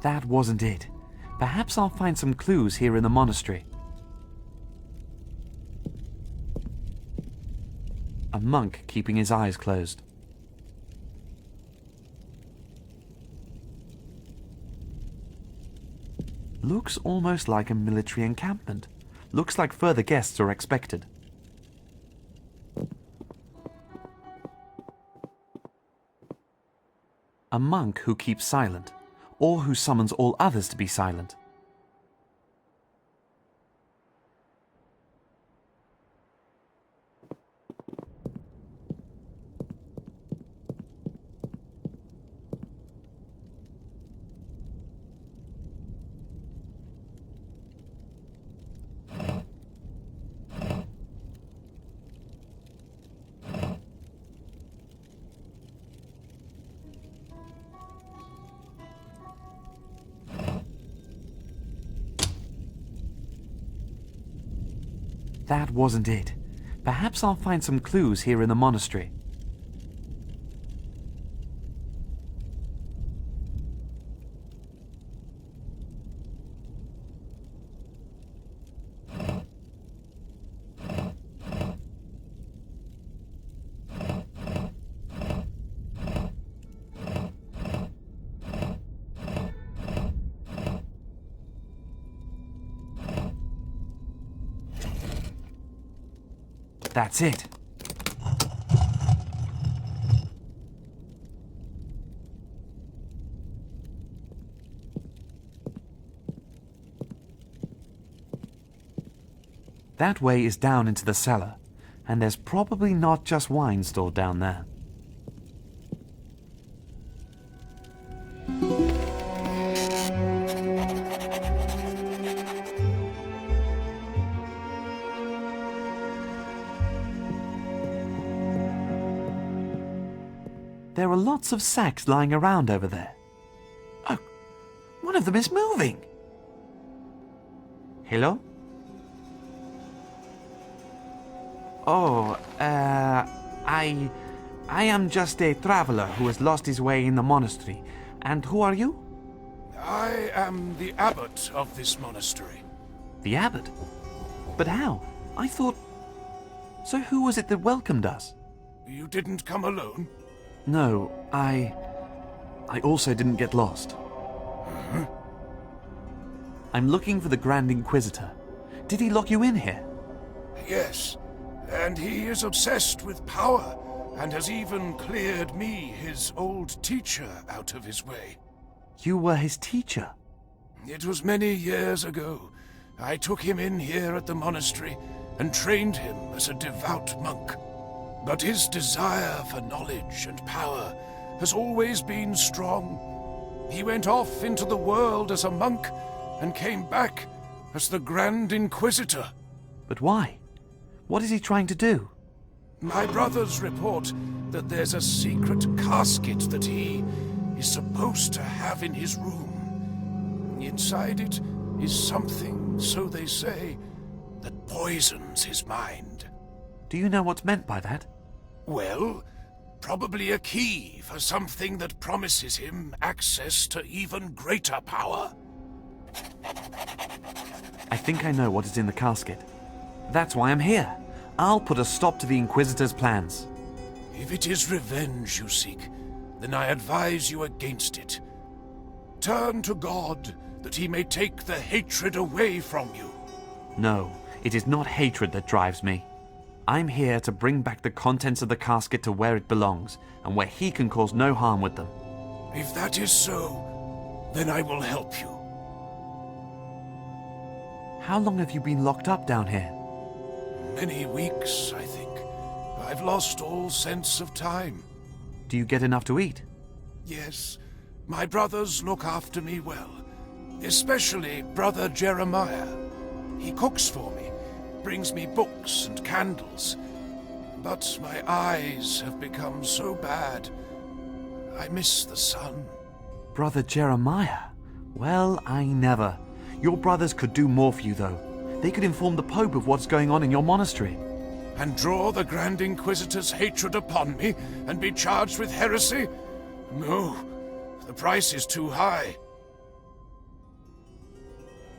That wasn't it. Perhaps I'll find some clues here in the monastery. A monk keeping his eyes closed. Looks almost like a military encampment. Looks like further guests are expected. A monk who keeps silent, or who summons all others to be silent. That wasn't it. Perhaps I'll find some clues here in the monastery. That's it. That way is down into the cellar, and there's probably not just wine stored down there. There are lots of sacks lying around over there. Oh, one of them is moving. Hello? Oh, I am just a traveler who has lost his way in the monastery. And who are you? I am the abbot of this monastery. The abbot? But how? I thought... So who was it that welcomed us? You didn't come alone? No, I also didn't get lost. Huh? I'm looking for the Grand Inquisitor. Did he lock you in here? Yes, and he is obsessed with power, and has even cleared me, his old teacher, out of his way. You were his teacher? It was many years ago. I took him in here at the monastery and trained him as a devout monk. But his desire for knowledge and power has always been strong. He went off into the world as a monk and came back as the Grand Inquisitor. But why? What is he trying to do? My brothers report that there's a secret casket that he is supposed to have in his room. Inside it is something, so they say, that poisons his mind. Do you know what's meant by that? Well, probably a key for something that promises him access to even greater power. I think I know what is in the casket. That's why I'm here. I'll put a stop to the Inquisitor's plans. If it is revenge you seek, then I advise you against it. Turn to God, that he may take the hatred away from you. No, it is not hatred that drives me. I'm here to bring back the contents of the casket to where it belongs, and where he can cause no harm with them. If that is so, then I will help you. How long have you been locked up down here? Many weeks, I think. I've lost all sense of time. Do you get enough to eat? Yes, my brothers look after me well. Especially Brother Jeremiah. He cooks for me, brings me books and candles. But my eyes have become so bad. I miss the sun. Brother Jeremiah? Well, I never. Your brothers could do more for you, though. They could inform the Pope of what's going on in your monastery. And draw the Grand Inquisitor's hatred upon me and be charged with heresy? No, the price is too high.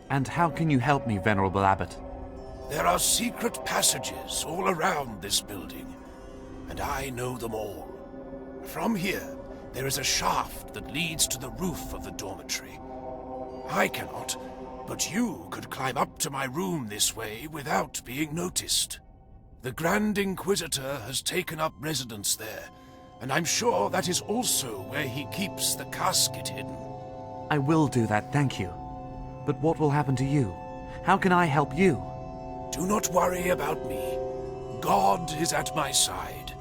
And how can you help me, Venerable Abbot? There are secret passages all around this building, and I know them all. From here, there is a shaft that leads to the roof of the dormitory. I cannot, but you could climb up to my room this way without being noticed. The Grand Inquisitor has taken up residence there, and I'm sure that is also where he keeps the casket hidden. I will do that, thank you. But what will happen to you? How can I help you? Do not worry about me. God is at my side,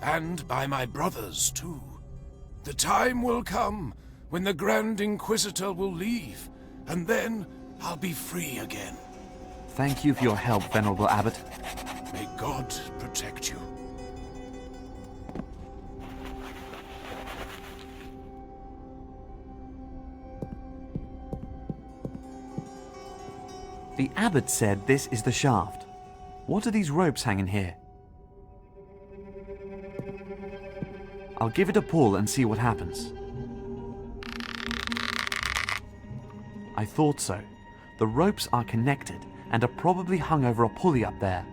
and by my brothers too. The time will come when the Grand Inquisitor will leave, and then I'll be free again. Thank you for your help, Venerable Abbot. May God protect you. The abbot said this is the shaft. What are these ropes hanging here? I'll give it a pull and see what happens. I thought so. The ropes are connected and are probably hung over a pulley up there.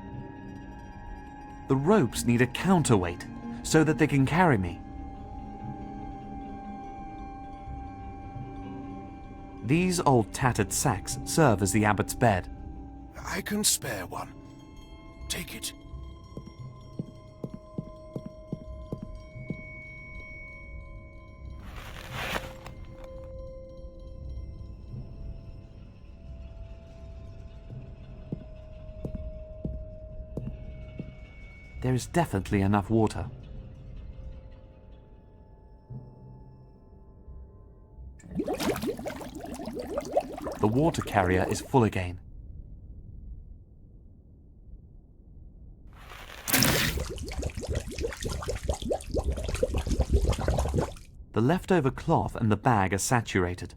The ropes need a counterweight so that they can carry me. These old tattered sacks serve as the abbot's bed. I can spare one. Take it. There is definitely enough water. The water carrier is full again. The leftover cloth and the bag are saturated.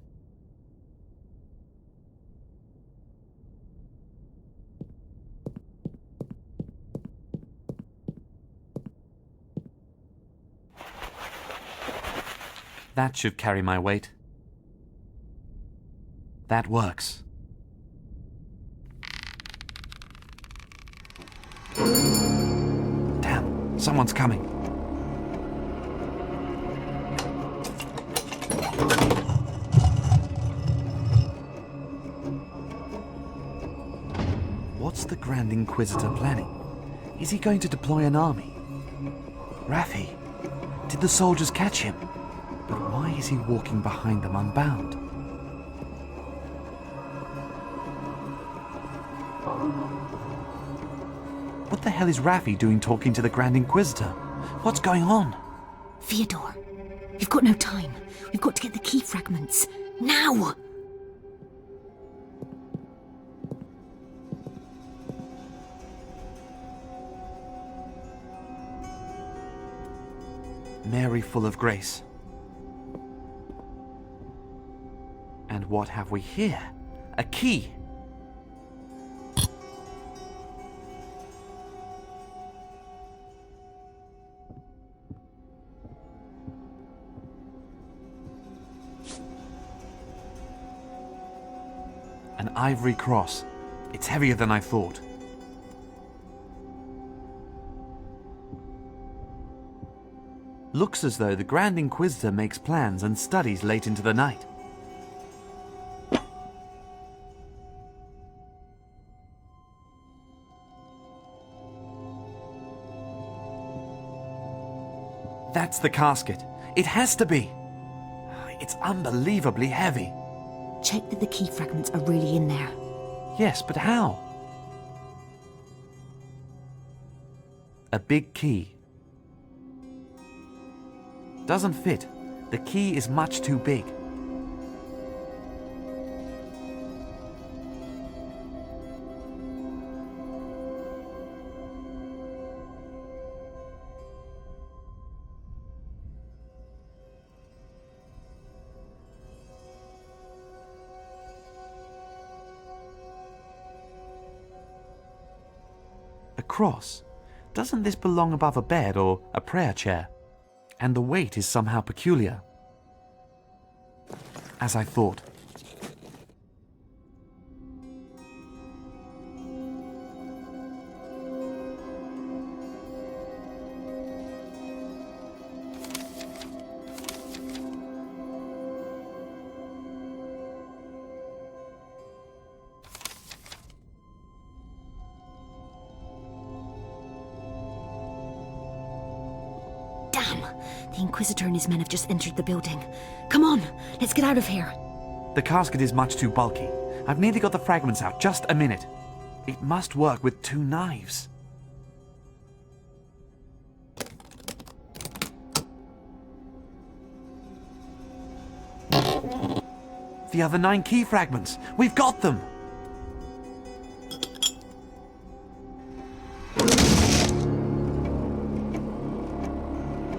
That should carry my weight. That works. Damn, someone's coming. What's the Grand Inquisitor planning? Is he going to deploy an army? Raffi, did the soldiers catch him? But why is he walking behind them unbound? What the hell is Raffi doing talking to the Grand Inquisitor? What's going on? Theodore, we've got no time. We've got to get the key fragments. Now! Mary full of grace. And what have we here? A key! An ivory cross. It's heavier than I thought. Looks as though the Grand Inquisitor makes plans and studies late into the night. That's the casket. It has to be. It's unbelievably heavy. Check that the key fragments are really in there. Yes, but how? A big key. Doesn't fit. The key is much too big. A cross? Doesn't this belong above a bed or a prayer chair? And the weight is somehow peculiar. As I thought. The Inquisitor and his men have just entered the building. Come on, let's get out of here. The casket is much too bulky. I've nearly got the fragments out. Just a minute. It must work with 2 knives. The other 9 key fragments. We've got them!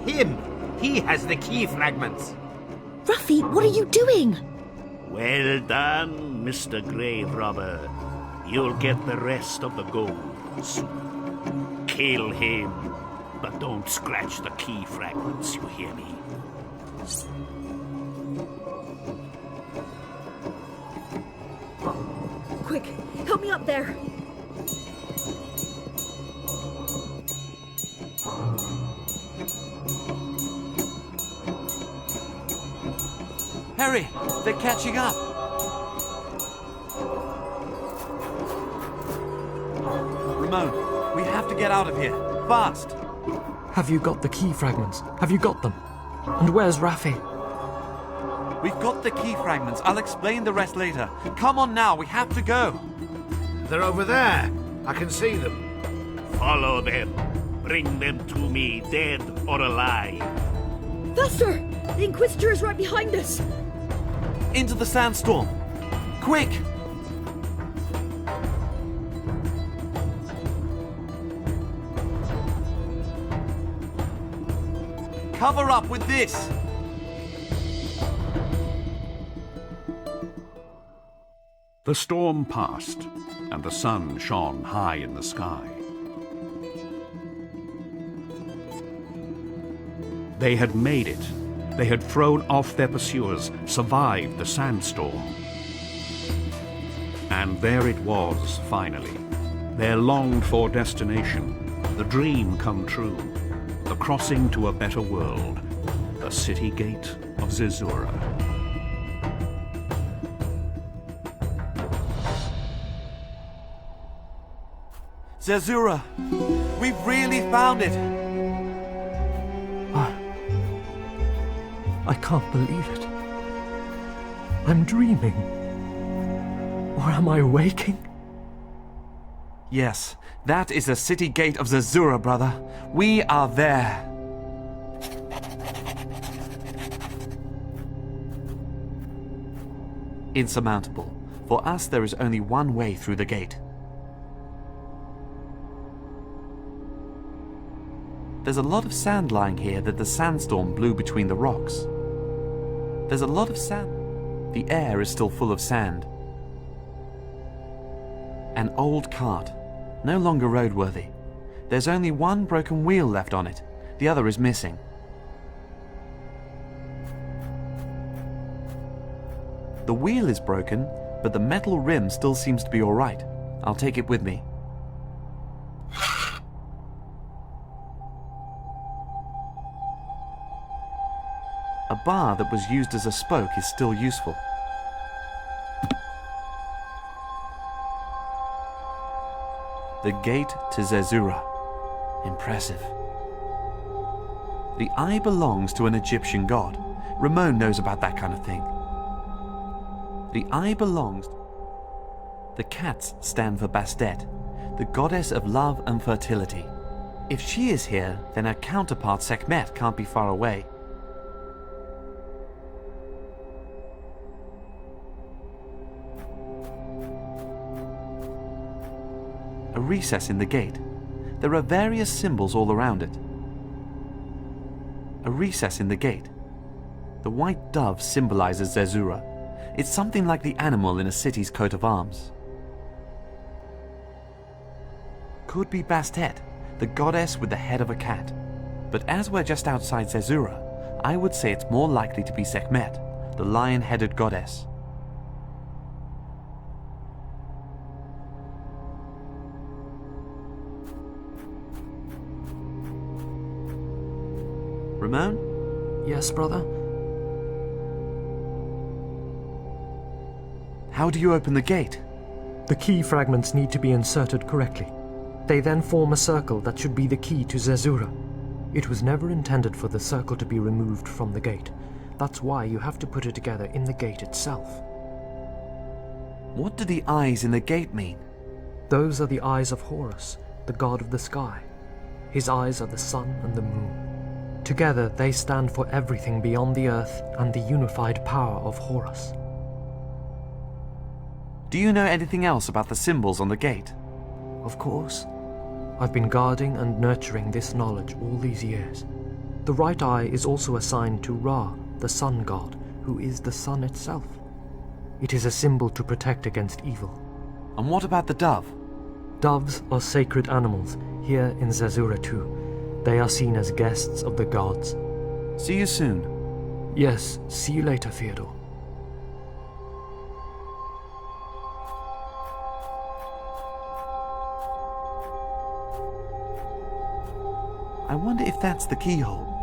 Him! He has the key fragments. Ruffy, what are you doing? Well done, Mr. Grave Robber. You'll get the rest of the gold soon. Kill him, but don't scratch the key fragments, you hear me? Quick, help me up there. Hurry! They're catching up! Ramon, we have to get out of here. Fast! Have you got the key fragments? Have you got them? And where's Raffi? We've got the key fragments. I'll explain the rest later. Come on now, we have to go. They're over there. I can see them. Follow them. Bring them to me, dead or alive. Faster! The Inquisitor is right behind us. Into the sandstorm. Quick! Cover up with this! The storm passed, and the sun shone high in the sky. They had made it. They had thrown off their pursuers, survived the sandstorm. And there it was, finally. Their longed-for destination, the dream come true, the crossing to a better world, the city gate of Zerzura. Zerzura! We've really found it! I can't believe it. I'm dreaming. Or am I waking? Yes, that is the city gate of Zerzura, brother. We are there. Insurmountable. For us, there is only one way through the gate. There's a lot of sand lying here that the sandstorm blew between the rocks. There's a lot of sand. The air is still full of sand. An old cart, no longer roadworthy. There's only one broken wheel left on it. The other is missing. The wheel is broken, but the metal rim still seems to be all right. I'll take it with me. A bar that was used as a spoke is still useful. The gate to Zerzura. Impressive. The eye belongs to an Egyptian god. Ramon knows about that kind of thing. The eye belongs... The cats stand for Bastet, the goddess of love and fertility. If she is here, then her counterpart Sekhmet can't be far away. A recess in the gate. There are various symbols all around it. A recess in the gate. The white dove symbolizes Zerzura. It's something like the animal in a city's coat of arms. Could be Bastet, the goddess with the head of a cat. But as we're just outside Zerzura, I would say it's more likely to be Sekhmet, the lion-headed goddess. Ramon? Yes, brother? How do you open the gate? The key fragments need to be inserted correctly. They then form a circle that should be the key to Zerzura. It was never intended for the circle to be removed from the gate. That's why you have to put it together in the gate itself. What do the eyes in the gate mean? Those are the eyes of Horus, the god of the sky. His eyes are the sun and the moon. Together they stand for everything beyond the earth and the unified power of Horus. Do you know anything else about the symbols on the gate? Of course. I've been guarding and nurturing this knowledge all these years. The right eye is also assigned to Ra, the sun god, who is the sun itself. It is a symbol to protect against evil. And what about the dove? Doves are sacred animals here in Zerzura too. They are seen as guests of the gods. See you soon. Yes, see you later, Theodore. I wonder if that's the keyhole.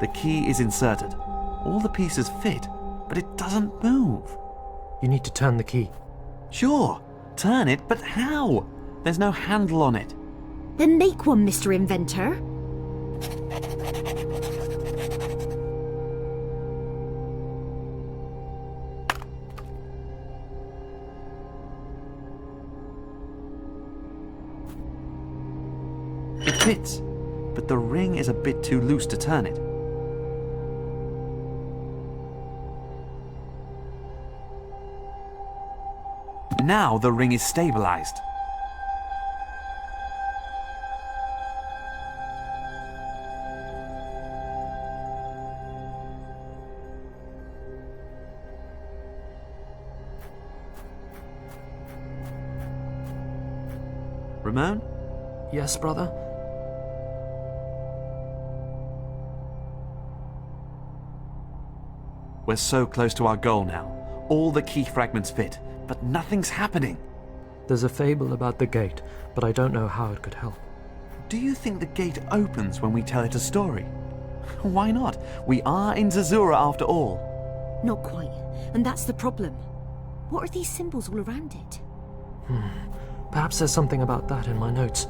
The key is inserted. All the pieces fit, but it doesn't move. You need to turn the key. Sure, turn it, but how? There's no handle on it. Then make one, Mr. Inventor. It fits, but the ring is a bit too loose to turn it. Now the ring is stabilized. Ramon? Yes, brother? We're so close to our goal now. All the key fragments fit, but nothing's happening. There's a fable about the gate, but I don't know how it could help. Do you think the gate opens when we tell it a story? Why not? We are in Zerzura after all. Not quite, and that's the problem. What are these symbols all around it? Perhaps there's something about that in my notes.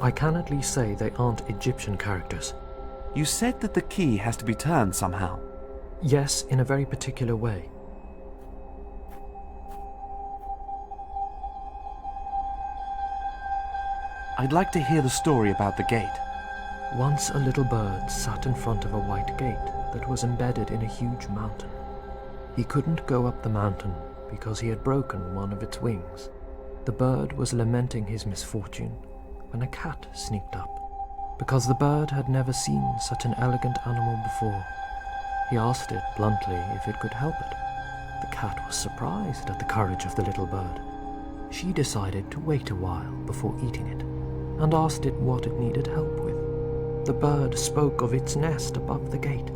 I can at least say they aren't Egyptian characters. You said that the key has to be turned somehow. Yes, in a very particular way. I'd like to hear the story about the gate. Once a little bird sat in front of a white gate that was embedded in a huge mountain. He couldn't go up the mountain because he had broken one of its wings. The bird was lamenting his misfortune when a cat sneaked up. Because the bird had never seen such an elegant animal before, he asked it bluntly if it could help it. The cat was surprised at the courage of the little bird. She decided to wait a while before eating it, and asked it what it needed help with. The bird spoke of its nest above the gate,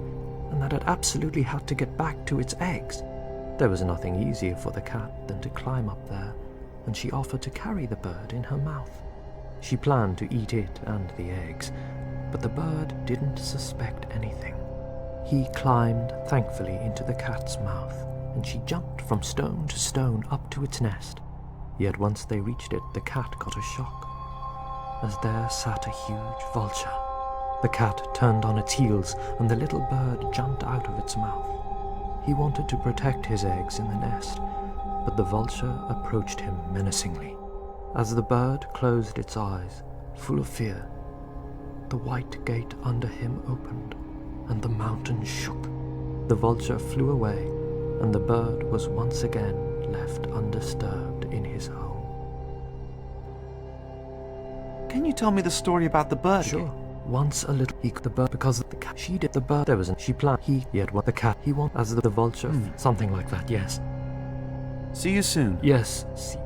and that it absolutely had to get back to its eggs. There was nothing easier for the cat than to climb up there, and she offered to carry the bird in her mouth. She planned to eat it and the eggs, but the bird didn't suspect anything. He climbed thankfully into the cat's mouth, and she jumped from stone to stone up to its nest. Yet once they reached it, the cat got a shock, as there sat a huge vulture. The cat turned on its heels, and the little bird jumped out of its mouth. He wanted to protect his eggs in the nest, but the vulture approached him menacingly. As the bird closed its eyes, full of fear, the white gate under him opened, and the mountain shook. The vulture flew away, and the bird was once again left undisturbed in his home. Can you tell me the story about the bird? Sure. again? Once a little he the bird because the cat she did the bird there wasn't she planned he yet what the cat he want as the vulture something like that. Yes. See you soon. Yes. See.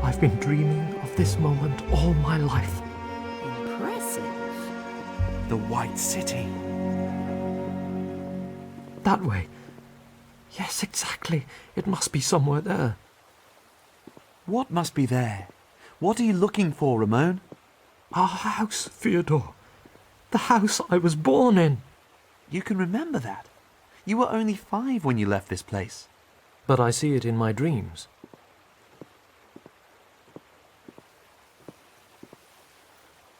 I've been dreaming of this moment all my life. Impressive. The White City. That way. Yes, exactly. It must be somewhere there. What must be there? What are you looking for, Ramon? Our house, Theodore. The house I was born in. You can remember that. You were only 5 when you left this place. But I see it in my dreams.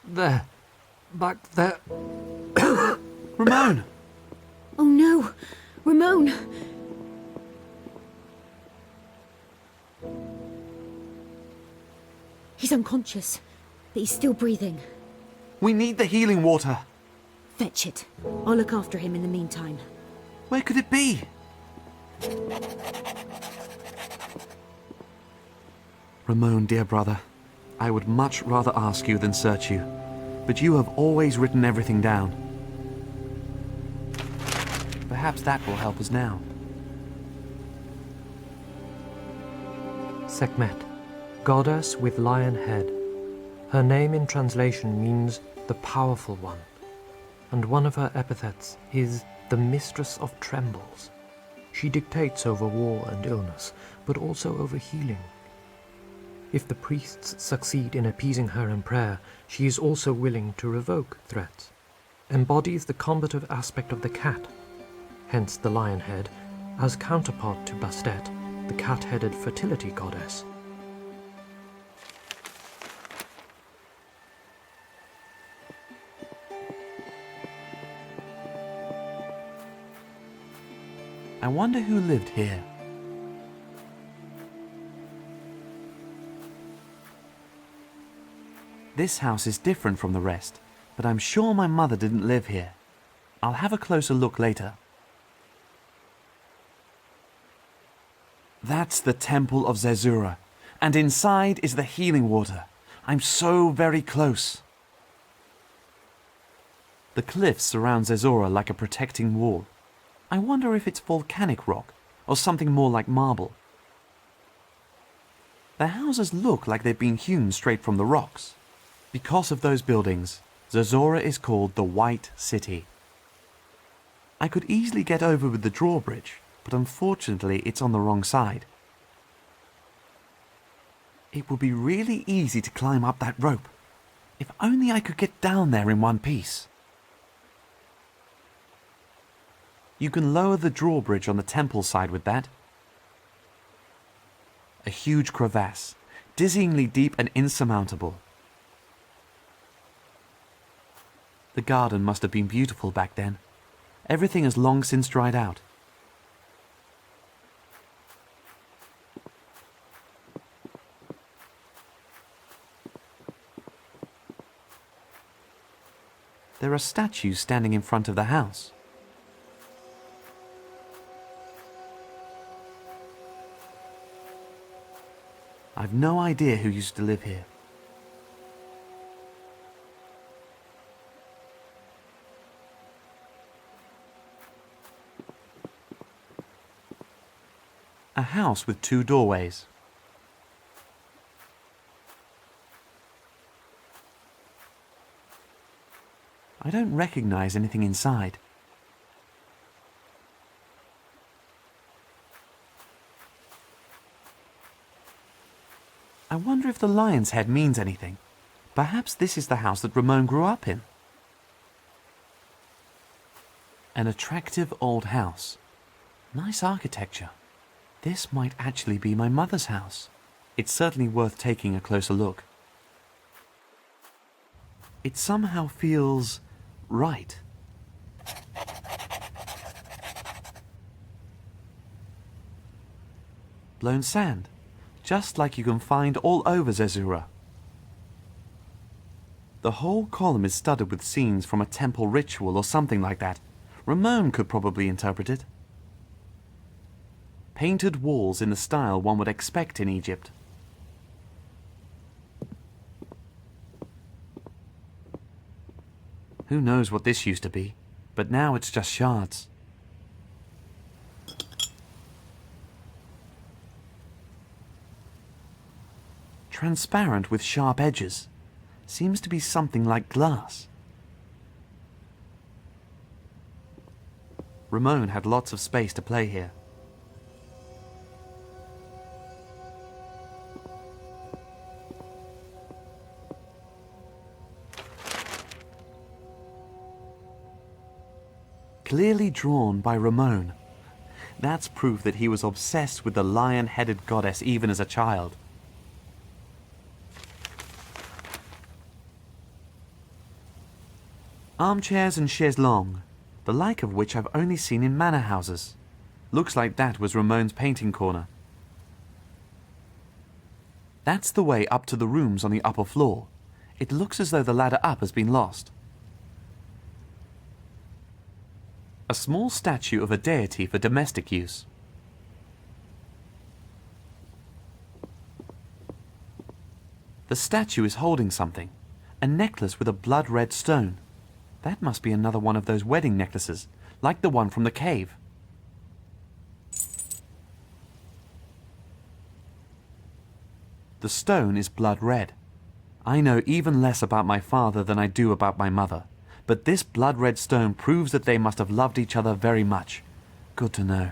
There. Back there. Ramon! Oh no! Ramon! He's unconscious, but he's still breathing. We need the healing water. Fetch it. I'll look after him in the meantime. Where could it be? Ramon, dear brother, I would much rather ask you than search you, but you have always written everything down. Perhaps that will help us now. Sekhmet, goddess with lion head. Her name in translation means the powerful one, and one of her epithets is the mistress of trembles. She dictates over war and illness, but also over healing. If the priests succeed in appeasing her in prayer, she is also willing to revoke threats. Embodies the combative aspect of the cat, hence the lion head, as counterpart to Bastet, the cat-headed fertility goddess. I wonder who lived here. This house is different from the rest, but I'm sure my mother didn't live here. I'll have a closer look later. That's the Temple of Zerzura, and inside is the healing water. I'm so very close. The cliffs surround Zerzura like a protecting wall. I wonder if it's volcanic rock, or something more like marble. The houses look like they've been hewn straight from the rocks. Because of those buildings, Zerzura is called the White City. I could easily get over with the drawbridge, but unfortunately it's on the wrong side. It would be really easy to climb up that rope. If only I could get down there in one piece. You can lower the drawbridge on the temple side with that. A huge crevasse, dizzyingly deep and insurmountable. The garden must have been beautiful back then. Everything has long since dried out. There are statues standing in front of the house. I've no idea who used to live here. A house with 2 doorways. I don't recognize anything inside. I wonder if the lion's head means anything. Perhaps this is the house that Ramon grew up in. An attractive old house. Nice architecture. This might actually be my mother's house. It's certainly worth taking a closer look. It somehow feels right. Blown sand, just like you can find all over Zerzura. The whole column is studded with scenes from a temple ritual or something like that. Ramon could probably interpret it. Painted walls in the style one would expect in Egypt. Who knows what this used to be, but now it's just shards. Transparent with sharp edges. Seems to be something like glass. Ramon had lots of space to play here. Clearly drawn by Ramon. That's proof that he was obsessed with the lion-headed goddess even as a child. Armchairs and chaises longues, the like of which I've only seen in manor houses. Looks like that was Ramon's painting corner. That's the way up to the rooms on the upper floor. It looks as though the ladder up has been lost. A small statue of a deity for domestic use. The statue is holding something, a necklace with a blood-red stone. That must be another one of those wedding necklaces, like the one from the cave. The stone is blood-red. I know even less about my father than I do about my mother, but this blood-red stone proves that they must have loved each other very much. Good to know.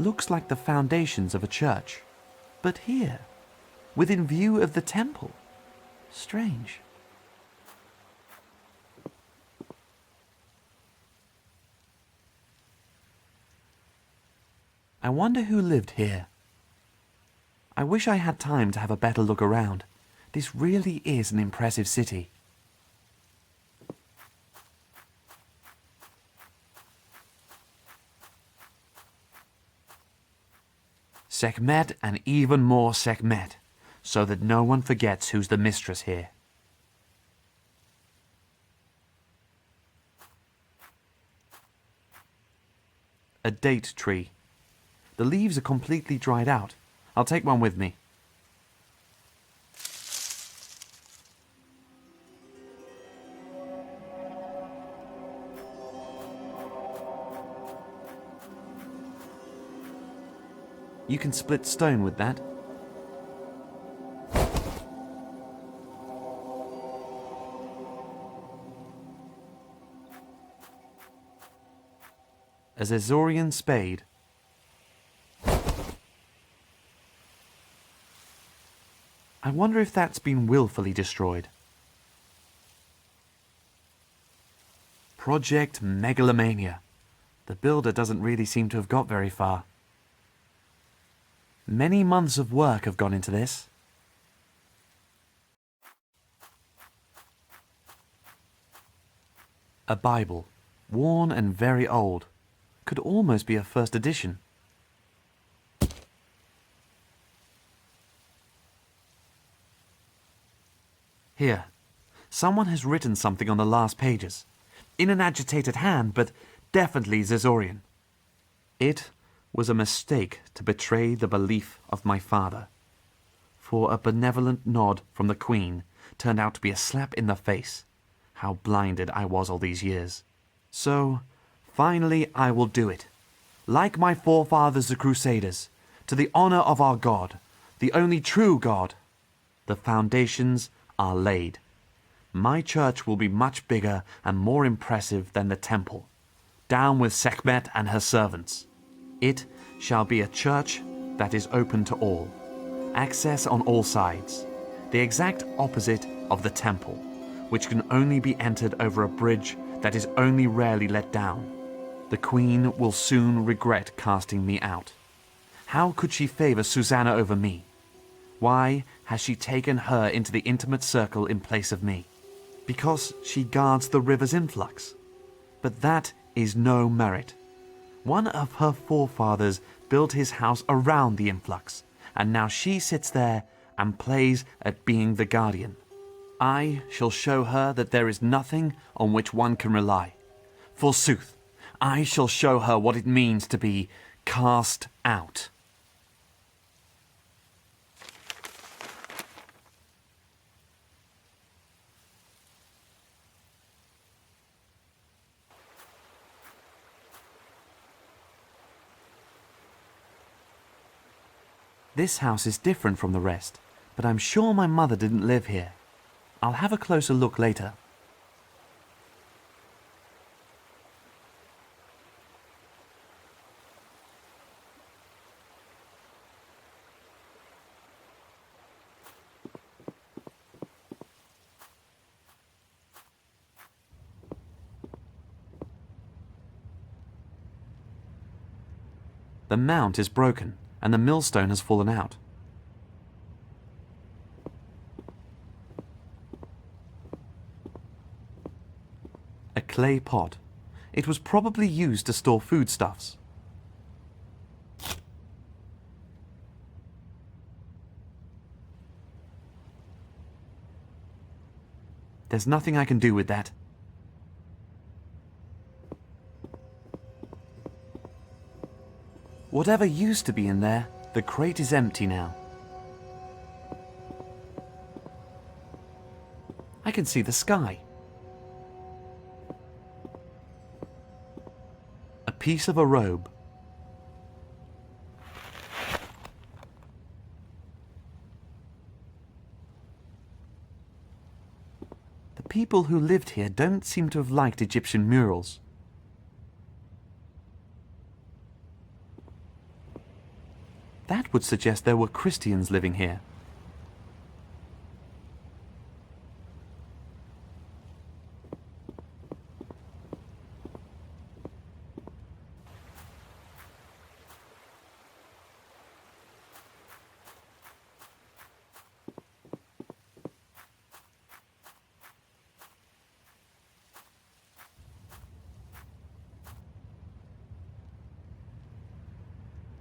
Looks like the foundations of a church. But here, within view of the temple. Strange. I wonder who lived here. I wish I had time to have a better look around. This really is an impressive city. Sekhmet and even more Sekhmet, so that no one forgets who's the mistress here. A date tree. The leaves are completely dried out. I'll take one with me. You can split stone with that. A Zerzurian spade. I wonder if that's been willfully destroyed. Project Megalomania. The builder doesn't really seem to have got very far. Many months of work have gone into this. A Bible, worn and very old. Could almost be a first edition. Here, someone has written something on the last pages. In an agitated hand, but definitely Zerzurian. It was a mistake to betray the belief of my father. For a benevolent nod from the Queen turned out to be a slap in the face. How blinded I was all these years. So, finally I will do it. Like my forefathers the Crusaders, to the honor of our God, the only true God. The foundations are laid. My church will be much bigger and more impressive than the temple. Down with Sekhmet and her servants. It shall be a church that is open to all. Access on all sides. The exact opposite of the temple, which can only be entered over a bridge that is only rarely let down. The Queen will soon regret casting me out. How could she favor Susanna over me? Why has she taken her into the intimate circle in place of me? Because she guards the river's influx. But that is no merit. One of her forefathers built his house around the influx, and now she sits there and plays at being the guardian. I shall show her that there is nothing on which one can rely. Forsooth, I shall show her what it means to be cast out. This house is different from the rest, but I'm sure my mother didn't live here. I'll have a closer look later. The mount is broken, and the millstone has fallen out. A clay pot. It was probably used to store foodstuffs. There's nothing I can do with that. Whatever used to be in there, the crate is empty now. I can see the sky. A piece of a robe. The people who lived here don't seem to have liked Egyptian murals. That would suggest there were Christians living here.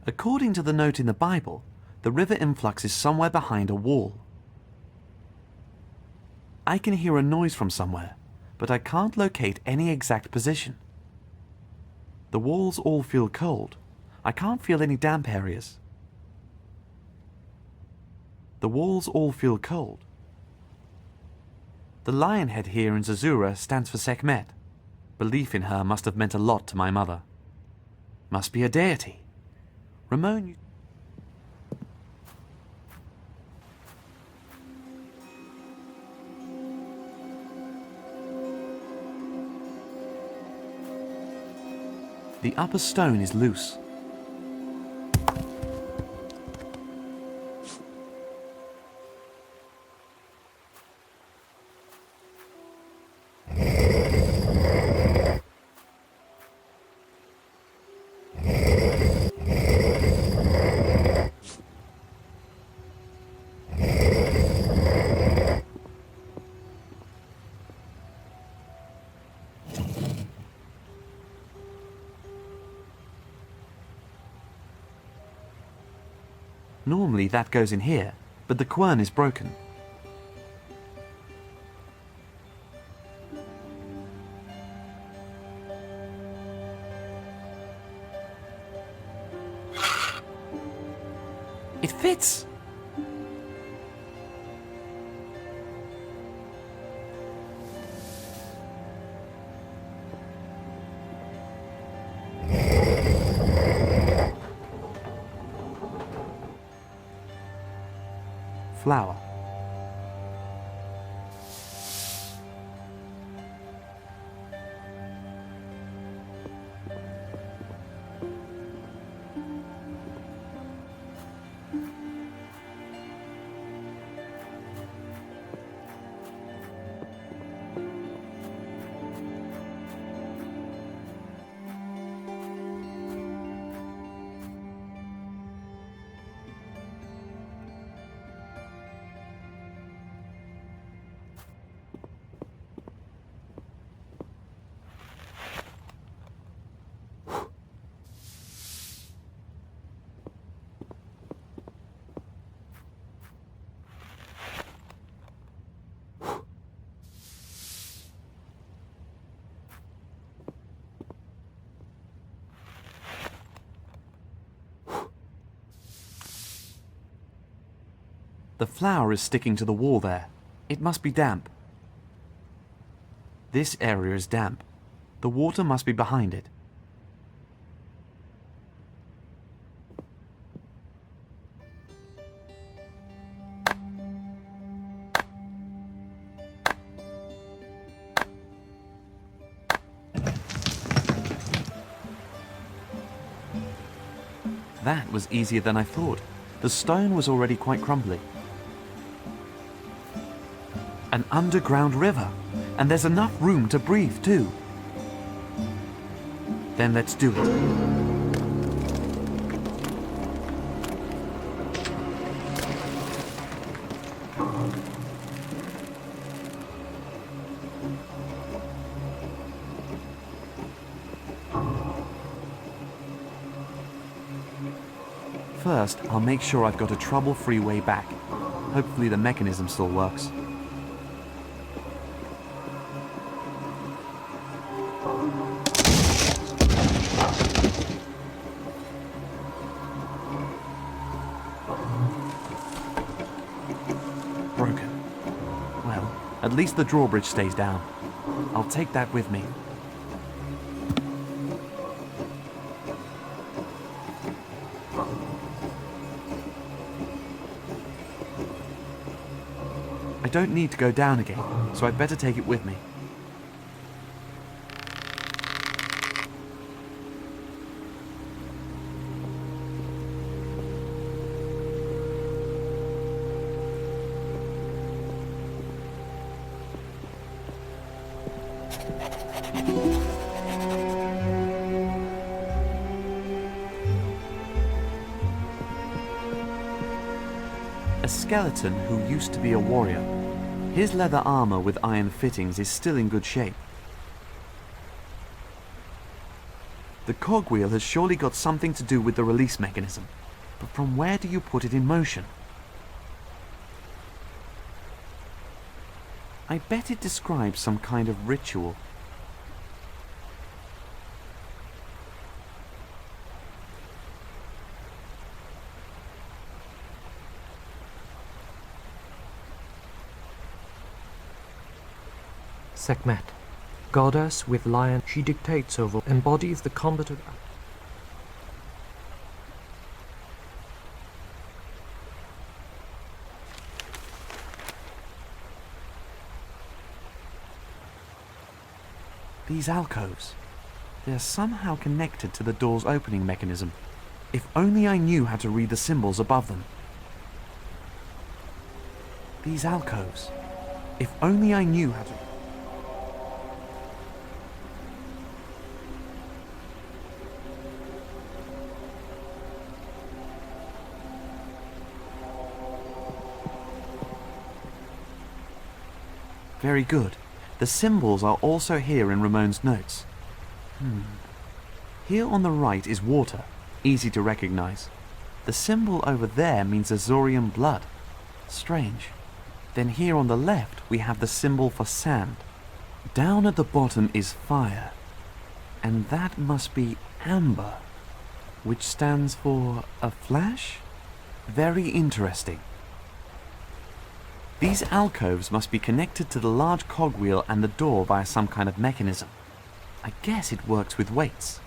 According to the note in the Bible, the river influx is somewhere behind a wall. I can hear a noise from somewhere, but I can't locate any exact position. The walls all feel cold. I can't feel any damp areas. The walls all feel cold. The lion head here in Zerzura stands for Sekhmet. Belief in her must have meant a lot to my mother. Must be a deity. Ramon, the upper stone is loose. Normally that goes in here, but the quern is broken. It fits! Flour. The flour is sticking to the wall there. It must be damp. This area is damp. The water must be behind it. That was easier than I thought. The stone was already quite crumbly. An underground river, and there's enough room to breathe too. Then let's do it. First, I'll make sure I've got a trouble-free way back. Hopefully the mechanism still works. Broken. Well, at least the drawbridge stays down. I'll take that with me. I don't need to go down again, so I'd better take it with me. A skeleton who used to be a warrior. His leather armor with iron fittings is still in good shape. The cogwheel has surely got something to do with the release mechanism, but from where do you put it in motion? I bet it describes some kind of ritual. Sekhmet, goddess with lion, she dictates over, embodies the combative. These alcoves, they're somehow connected to the door's opening mechanism. If only I knew how to read the symbols above them. These alcoves, if only I knew how to... Very good. The symbols are also here in Ramon's notes. Here on the right is water, easy to recognize. The symbol over there means Azorian blood. Strange. Then here on the left we have the symbol for sand. Down at the bottom is fire. And that must be amber, which stands for a flash? Very interesting. These alcoves must be connected to the large cogwheel and the door via some kind of mechanism. I guess it works with weights.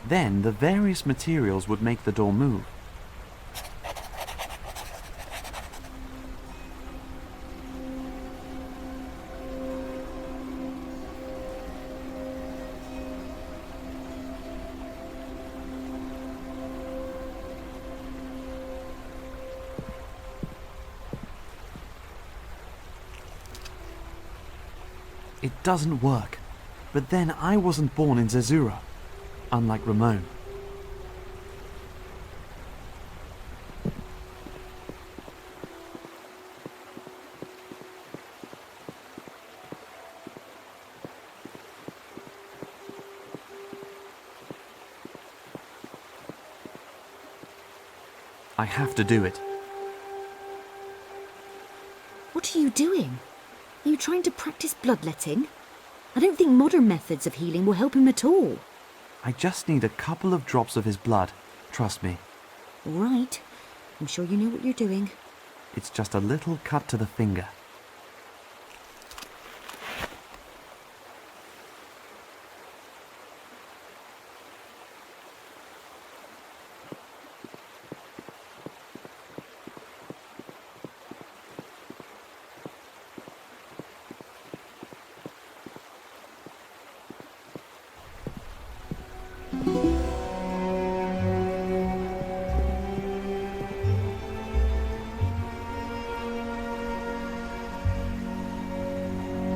Then the various materials would make the door move. It doesn't work. But then I wasn't born in Zerzura, unlike Ramon. I have to do it. What are you doing? Are you trying to practice bloodletting? I don't think modern methods of healing will help him at all. I just need a couple of drops of his blood. Trust me. All right. I'm sure you know what you're doing. It's just a little cut to the finger.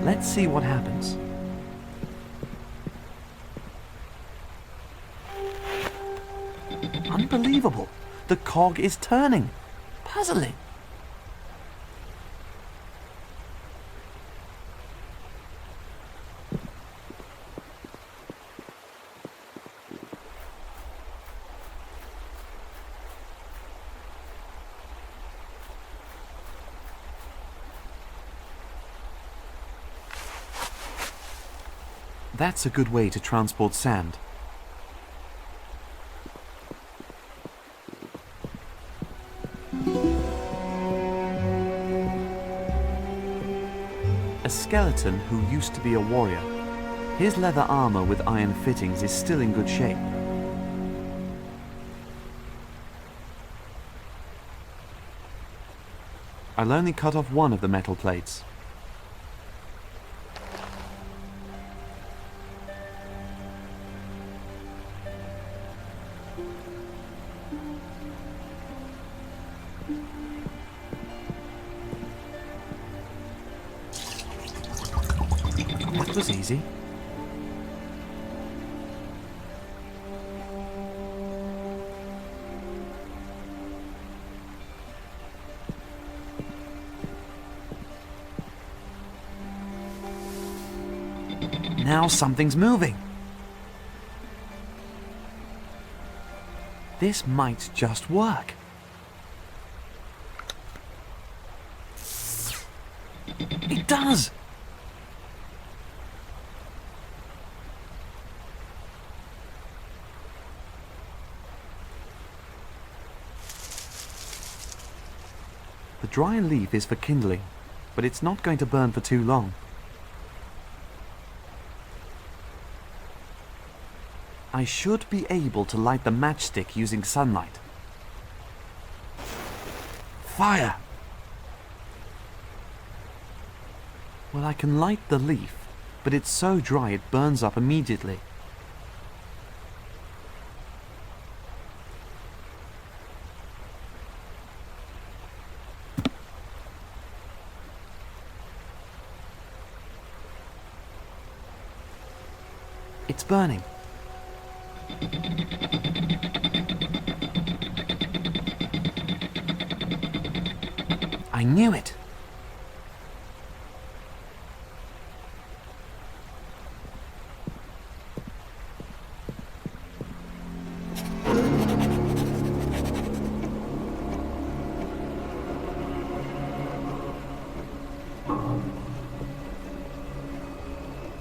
Let's see what happens. Unbelievable! The cog is turning. Puzzling. That's a good way to transport sand. A skeleton who used to be a warrior. His leather armor with iron fittings is still in good shape. I'll only cut off one of the metal plates. That was easy. Now something's moving. This might just work. It does! The dry leaf is for kindling, but it's not going to burn for too long. I should be able to light the matchstick using sunlight. Fire! Well, I can light the leaf, but it's so dry it burns up immediately. It's burning. I knew it.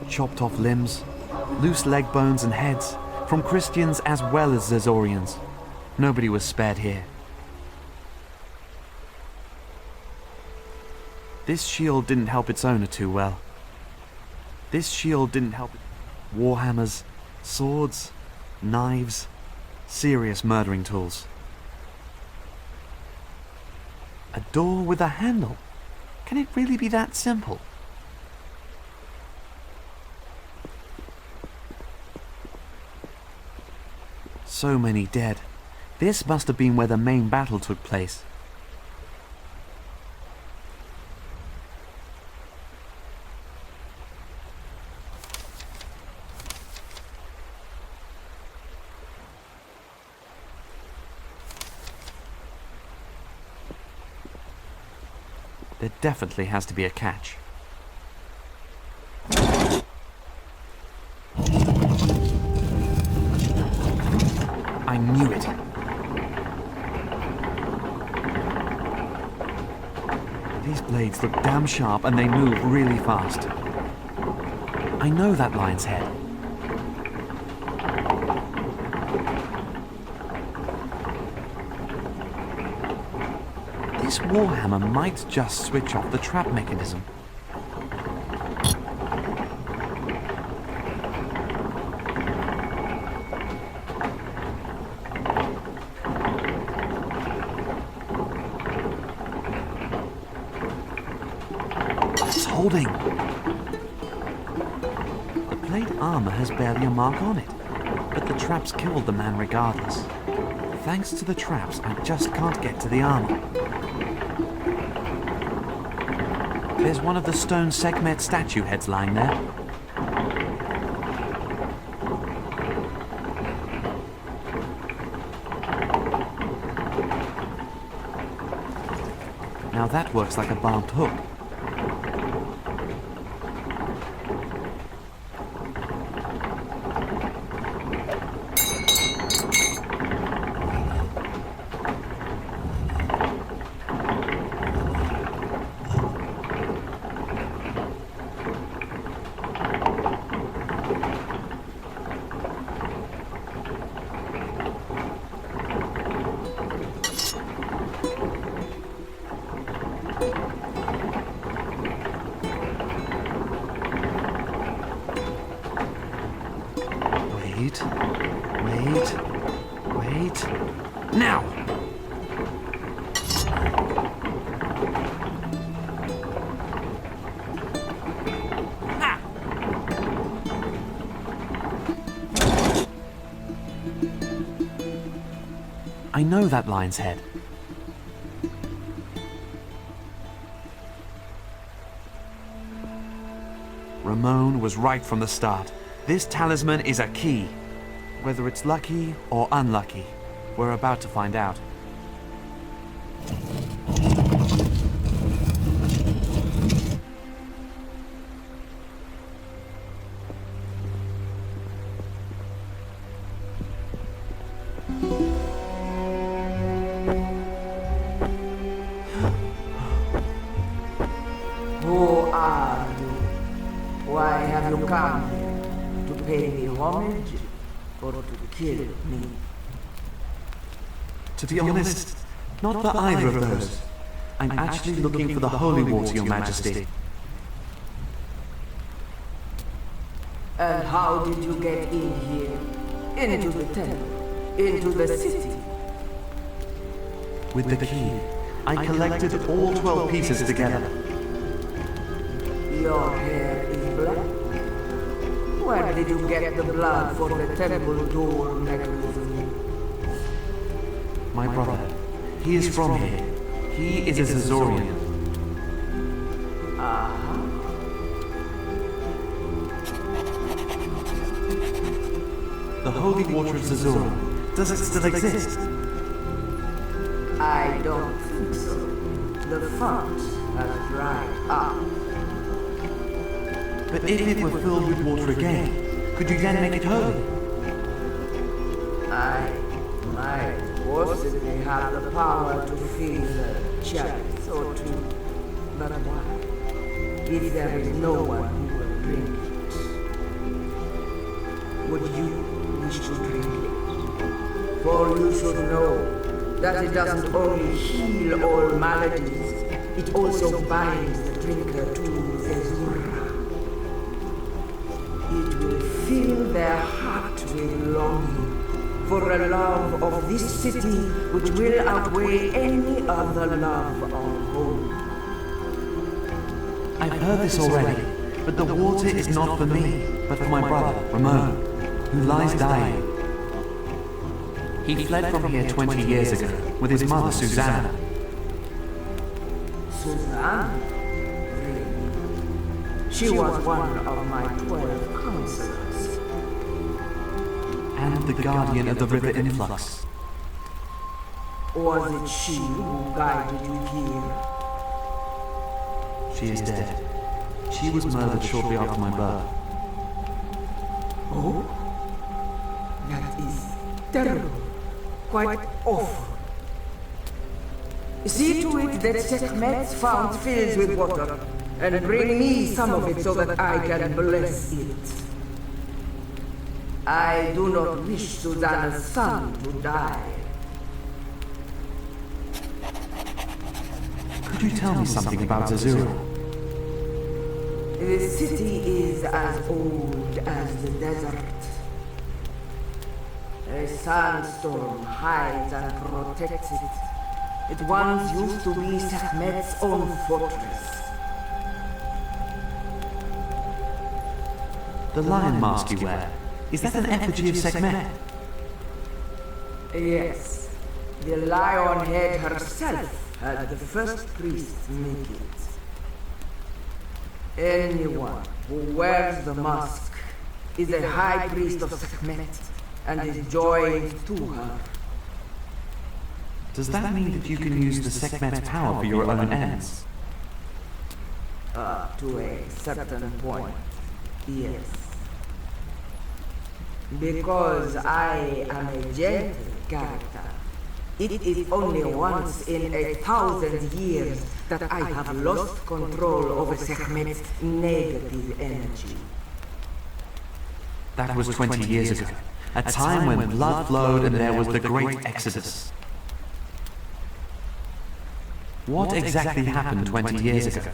Chopped off limbs, loose leg bones and heads, from Christians as well as Zerzurians. Nobody was spared here. This shield didn't help its owner too well. This shield didn't help it. Warhammers, swords, knives, serious murdering tools. A door with a handle. Can it really be that simple? So many dead. This must have been where the main battle took place. There definitely has to be a catch. I knew it. These blades look damn sharp and they move really fast. I know that lion's head. This warhammer might just switch off the trap mechanism. It's holding. The plate armor has barely a mark on it, but the traps killed the man regardless. Thanks to the traps, I just can't get to the armor. There's one of the stone Sekhmet statue heads lying there. Now that works like a barbed hook. Wait. Now! I know that lion's head. Ramon was right from the start. This talisman is a key. Whether it's lucky or unlucky, we're about to find out. Who are you? Why have you come here? To pay me homage or to kill me? To be honest, not for either of those. I'm actually looking for the holy water, Your Majesty. And how did you get in here? Into the temple? Into the city? With the key, I collected all 12 pieces together. Your hair is black? Where did you get the blood for the temple door mechanism? My brother, he is from here. He is a Zerzurian. The holy water of Zerzura, does it still exist? I don't think so. The font has dried up. But if it were filled with water again, could you then make it holy? I might possibly have the power to fill a chalice or two. But why? If there is no one who will drink it, would you wish to drink it? For you should know that it doesn't only heal all maladies, it also binds the drinker to Zerzura. It will fill their heart with longing for a love of this city which will outweigh any other love of home. I've heard this already, but the water is not for me, but for my brother, Ramon, who lies dying. He fled from here 20 years ago with his mother, Susanna. Susanna? Really? She was one of my 12 counselors. And the guardian of the river influx. Was it she who guided you here? She is dead. She was murdered shortly after my birth. Oh? That is terrible. Quite awful. See to it that Sekhmet's fount fills with water, and bring me some of it so that I can bless it. I do not wish Susanna's son to die. Could you tell me something about Zerzura? The city is as old as the desert. A sandstorm hides and protects it. It once used to be Sekhmet's own fortress. The lion mask you wear, is that an effigy of Sekhmet? Yes. The lion head herself had the first priest make it. Anyone who wears the mask is a high priest of Sekhmet and is joined to her. Does that mean that you can use the Sekhmet's power for your own ends? Up to a certain point, yes. Because I am a gentle character, it is only once in 1,000 years that I have lost control over Sekhmet's negative energy. That was 20 years ago, a time when blood flowed and there was the great exodus. What exactly happened 20 years ago?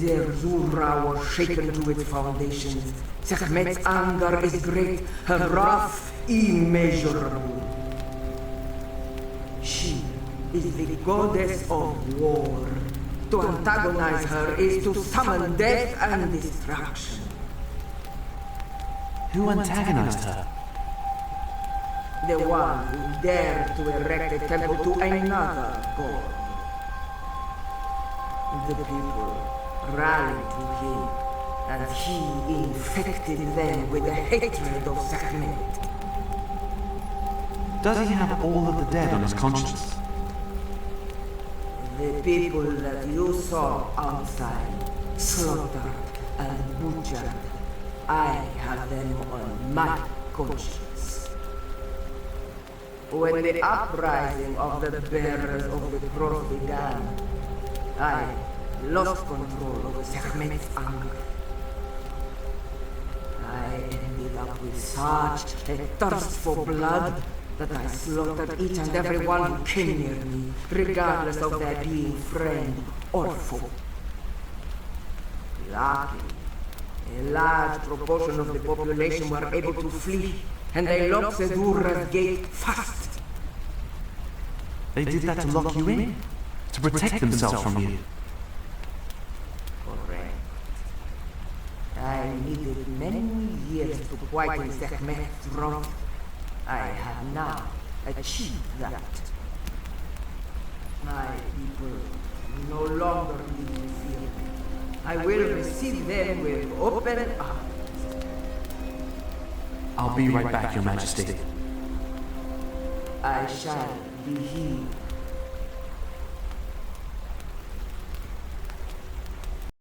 Zerzura was shaken to its foundations. Sekhmet's anger is great, her wrath immeasurable. She is the goddess of war. To antagonize her is to summon death and destruction. Who antagonized her? The one who dared to erect a temple to another god. The people rallied to him, and he infected them with the hatred of Sekhmet. Does he have all of the dead on his conscience? The people that you saw outside, slaughtered and butchered, I have them on my conscience. When the uprising of the bearers of the cross began, I lost control over Sekhmet's anger. I ended up with such a thirst for blood that I slaughtered each and every one who came near me, regardless of their being friend or foe. Luckily, a large proportion of the population were able to flee, and they locked Zerzura's gate fast. They did that to lock you in? To protect themselves from you? Correct. I needed many years to quieten Sekhmet's wrath. I have now achieved that. My people no longer need to fear me. I will receive them with open arms. I'll be right back, Your Majesty. I shall be he